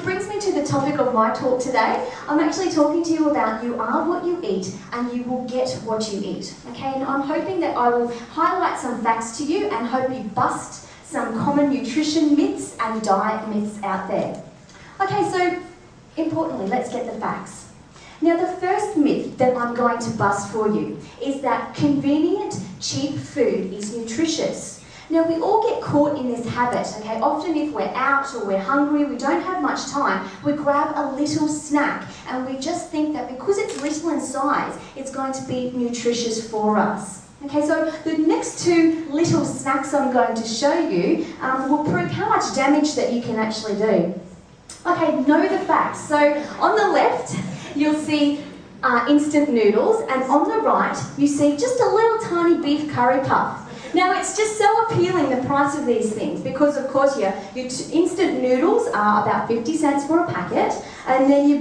which brings me to the topic of my talk today. I'm actually talking to you about you are what you eat and you will get what you eat. Okay, and I'm hoping that I will highlight some facts to you and hope you bust some common nutrition myths and diet myths out there. Okay, so importantly, let's get the facts. Now, the first myth that I'm going to bust for you is that convenient, cheap food is nutritious. Now, we all get caught in this habit, okay? Often if we're out or we're hungry, we don't have much time, we grab a little snack and we just think that because it's little in size, it's going to be nutritious for us. Okay, so the next two little snacks I'm going to show you will prove how much damage that you can actually do. Okay, know the facts. So on the left, you'll see instant noodles, and on the right, you see just a little tiny beef curry puff. Now, it's just so appealing, the price of these things, because of course your instant noodles are about 50 cents for a packet, and then your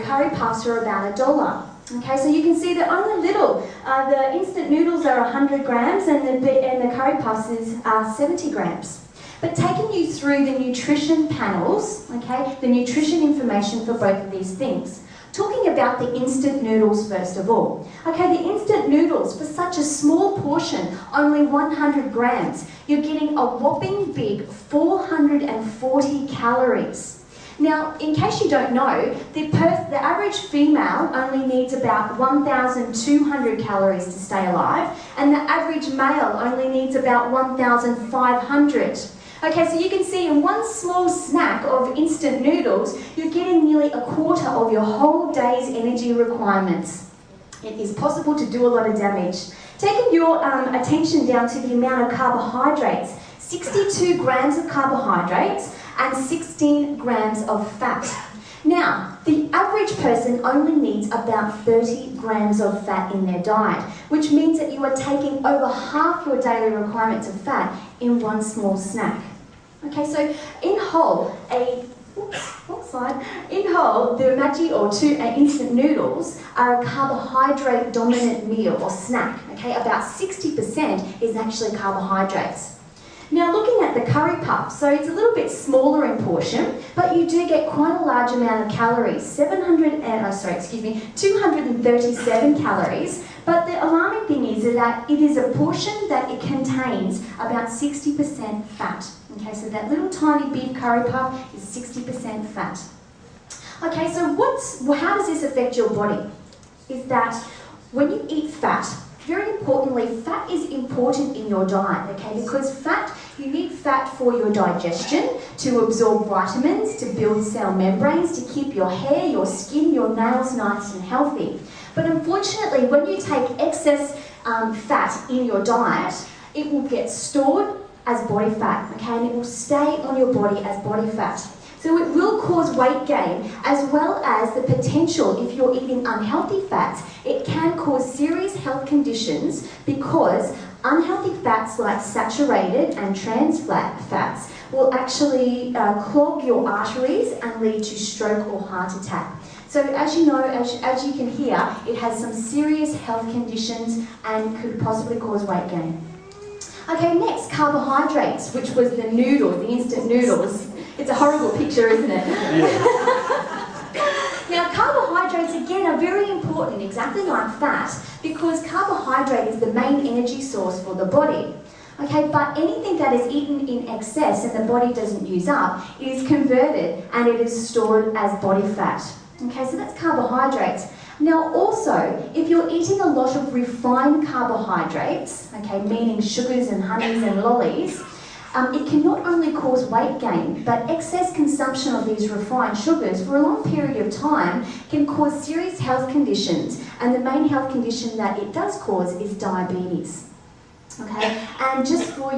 curry puffs are about $1. Okay, so you can see that on the little, the instant noodles are 100 grams and the curry puffs is 70 grams. But taking you through the nutrition panels, okay, the nutrition information for both of these things. Talking about the instant noodles first of all. Okay, the instant noodles, for such a small portion, only 100 grams, you're getting a whopping big 440 calories. Now, in case you don't know, the average female only needs about 1,200 calories to stay alive, and the average male only needs about 1,500. Okay, so you can see in one small snack of instant noodles, you're getting nearly a quarter of your whole day's energy requirements. It is possible to do a lot of damage. Taking your attention down to the amount of carbohydrates, 62 grams of carbohydrates and 16 grams of fat. Now, the average person only needs about 30 grams of fat in their diet, which means that you are taking over half your daily requirements of fat in one small snack. Okay, so in whole, the Maggi or two instant noodles are a carbohydrate dominant meal or snack. Okay, about 60% is actually carbohydrates. Now, looking at the curry puff, so it's a little bit smaller in portion, but you do get quite a large amount of calories, 237 calories. But the alarming thing is that it is a portion that it contains about 60% fat. Okay, so that little tiny beef curry puff is 60% fat. Okay, so how does this affect your body? Is that when you eat fat, very importantly, fat is important in your diet, okay? Because you need fat for your digestion, to absorb vitamins, to build cell membranes, to keep your hair, your skin, your nails nice and healthy. But unfortunately, when you take excess fat in your diet, it will get stored as body fat, okay? And it will stay on your body as body fat. So it will cause weight gain, as well as the potential, if you're eating unhealthy fats, it can cause serious health conditions because unhealthy fats like saturated and trans fats will actually clog your arteries and lead to stroke or heart attack. So as you know, as you can hear, it has some serious health conditions and could possibly cause weight gain. Okay, next, carbohydrates, which was the noodles, the instant noodles. It's a horrible picture, isn't it? Yeah. Now, carbohydrates, again, are very important, exactly like fat, because carbohydrate is the main energy source for the body. Okay, but anything that is eaten in excess and the body doesn't use up is converted and it is stored as body fat. Okay, so that's carbohydrates. Now also, if you're eating a lot of refined carbohydrates, okay, meaning sugars and honeys and lollies, it can not only cause weight gain, but excess consumption of these refined sugars for a long period of time can cause serious health conditions, and the main health condition that it does cause is diabetes. Okay, and just for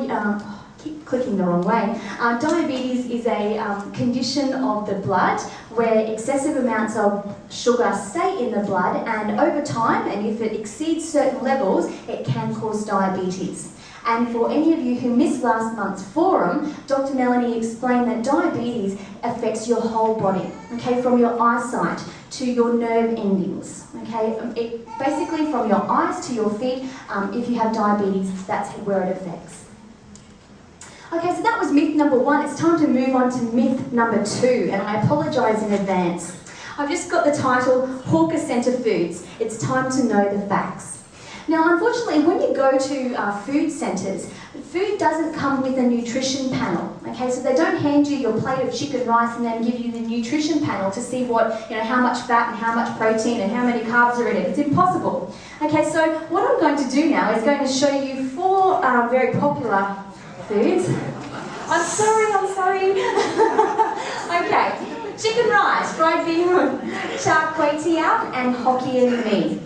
keep clicking the wrong way. Diabetes is a condition of the blood where excessive amounts of sugar stay in the blood, and over time, and if it exceeds certain levels, it can cause diabetes. And for any of you who missed last month's forum, Dr. Melanie explained that diabetes affects your whole body, okay, from your eyesight to your nerve endings, okay? Basically from your eyes to your feet, if you have diabetes, that's where it affects. Okay, so that was myth number 1. It's time to move on to myth number 2, and I apologise in advance. I've just got the title, Hawker Centre Foods. It's time to know the facts. Now, unfortunately, when you go to food centres, food doesn't come with a nutrition panel. Okay, so they don't hand you your plate of chicken rice and then give you the nutrition panel to see what, how much fat and how much protein and how many carbs are in it. It's impossible. Okay, so what I'm going to do now is going to show you 4 very popular foods. I'm sorry. Okay. Chicken rice, fried beetroot, char kway teow, and Hokkien mee.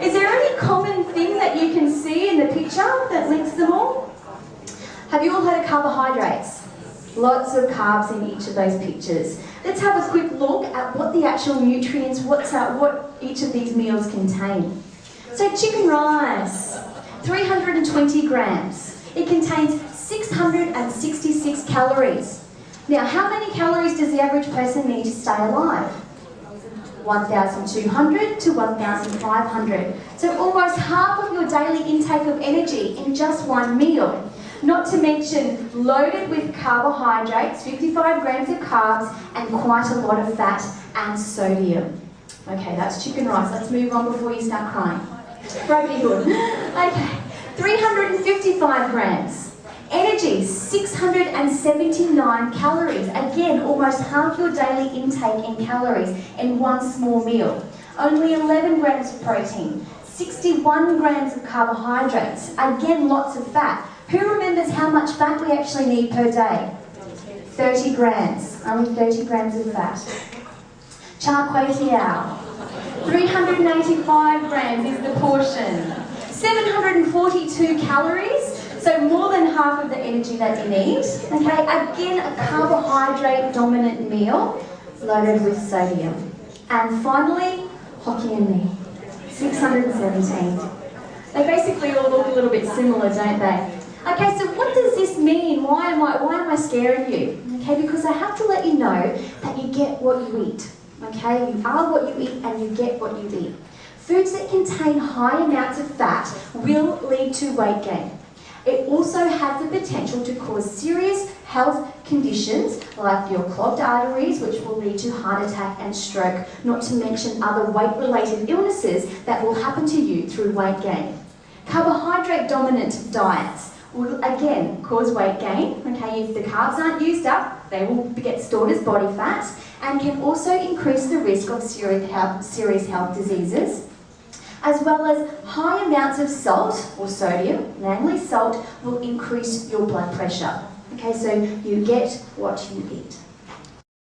Is there any common thing that you can see in the picture that links them all? Have you all heard of carbohydrates? Lots of carbs in each of those pictures. Let's have a quick look at what the actual nutrients, what each of these meals contain. So chicken rice, 320 grams. It contains 666 calories. Now, how many calories does the average person need to stay alive? 1,200 to 1,500. So almost half of your daily intake of energy in just one meal. Not to mention loaded with carbohydrates, 55 grams of carbs, and quite a lot of fat and sodium. Okay, that's chicken rice. Let's move on before you start crying. Gravity good. Okay, 355 grams. Energy, 679 calories. Again, almost half your daily intake in calories in one small meal. Only 11 grams of protein, 61 grams of carbohydrates. Again, lots of fat. Who remembers how much fat we actually need per day? 30 grams. Only 30 grams of fat. Char kway teow, 385 grams is the portion. 742 calories. So more than half of the energy that you need. Okay, again, a carbohydrate-dominant meal loaded with sodium. And finally, Hokkien mee, 617. They basically all look a little bit similar, don't they? Okay, so what does this mean? Why am I scaring you? Okay, because I have to let you know that you get what you eat. Okay, you are what you eat and you get what you eat. Foods that contain high amounts of fat will lead to weight gain. It also has the potential to cause serious health conditions like your clogged arteries, which will lead to heart attack and stroke, not to mention other weight-related illnesses that will happen to you through weight gain. Carbohydrate-dominant diets will again cause weight gain. Okay, if the carbs aren't used up, they will get stored as body fat and can also increase the risk of serious health diseases. As well as high amounts of salt or sodium, mainly salt, will increase your blood pressure. Okay, so you get what you eat.